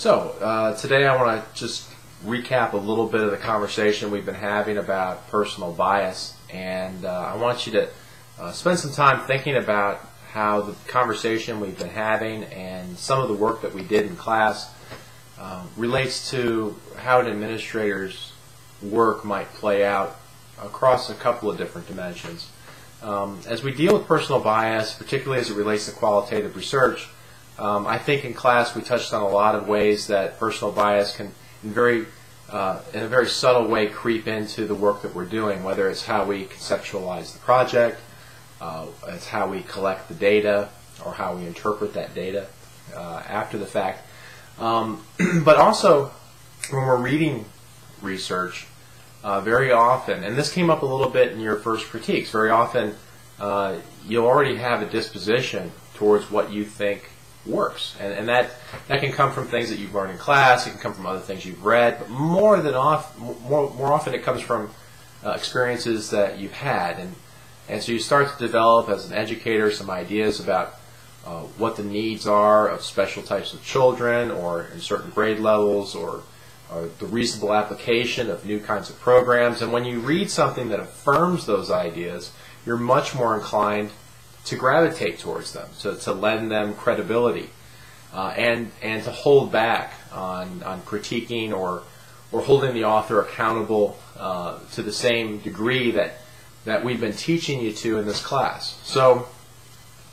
Today I want to just recap a little bit of the conversation we've been having about personal bias, and I want you to spend some time thinking about how the conversation we've been having and some of the work that we did in class relates to how an administrator's work might play out across a couple of different dimensions. As we deal with personal bias, particularly as it relates to qualitative research, I think in class we touched on a lot of ways that personal bias can, in a very subtle way, creep into the work that we're doing, whether it's how we conceptualize the project, it's how we collect the data, or how we interpret that data after the fact. But also, when we're reading research, very often, and this came up a little bit in your first critiques, very often you'll already have a disposition towards what you think works, and that can come from things that you've learned in class. It can come from other things you've read, but more often it comes from experiences that you've had, and so you start to develop as an educator some ideas about what the needs are of special types of children, or in certain grade levels, or the reasonable application of new kinds of programs. And when you read something that affirms those ideas, you're much more inclined to gravitate towards them, to lend them credibility, and to hold back on critiquing or holding the author accountable to the same degree that we've been teaching you to in this class. So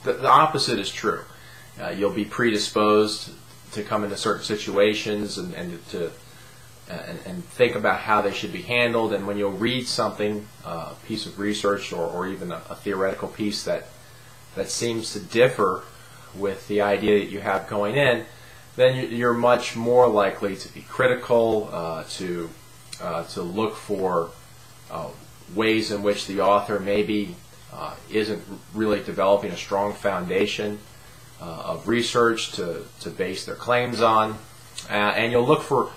the opposite is true. You'll be predisposed to come into certain situations and think about how they should be handled, and when you'll read something, a piece of research or even a theoretical piece that seems to differ with the idea that you have going in, then you're much more likely to be critical, to look for ways in which the author maybe isn't really developing a strong foundation of research to base their claims on, and you'll look for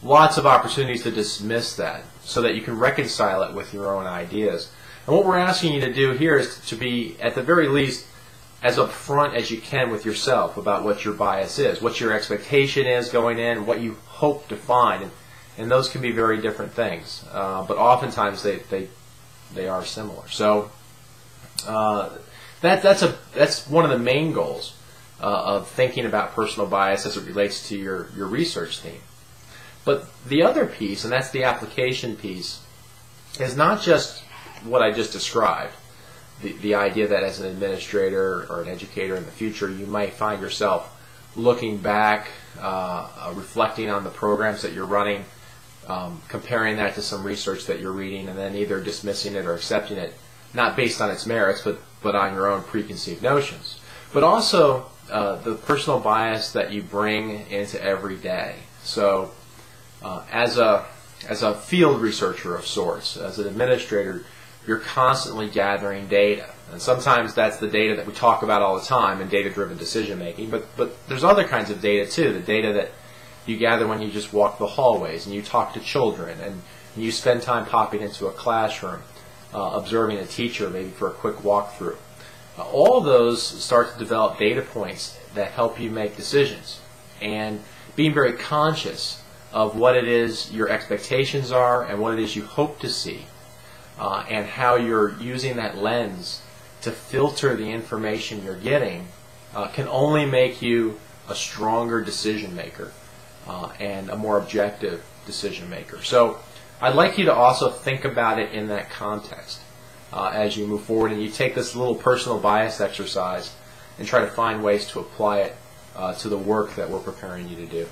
lots of opportunities to dismiss that so that you can reconcile it with your own ideas. And what we're asking you to do here is to be, at the very least, as upfront as you can with yourself about what your bias is, what your expectation is going in, what you hope to find. And those can be very different things, but oftentimes they are similar. So that's one of the main goals of thinking about personal bias as it relates to your research theme. But the other piece, and that's the application piece, is not just what I just described, the idea that as an administrator or an educator in the future, you might find yourself looking back, reflecting on the programs that you're running, comparing that to some research that you're reading, and then either dismissing it or accepting it, not based on its merits, but on your own preconceived notions. But also the personal bias that you bring into every day. So as a field researcher of sorts, as an administrator, you're constantly gathering data. And sometimes that's the data that we talk about all the time in data-driven decision making, but there's other kinds of data too, the data that you gather when you just walk the hallways and you talk to children and you spend time popping into a classroom, observing a teacher maybe for a quick walkthrough. All those start to develop data points that help you make decisions, and being very conscious of what it is your expectations are and what it is you hope to see, and how you're using that lens to filter the information you're getting can only make you a stronger decision maker and a more objective decision maker. So I'd like you to also think about it in that context as you move forward, and you take this little personal bias exercise and try to find ways to apply it to the work that we're preparing you to do.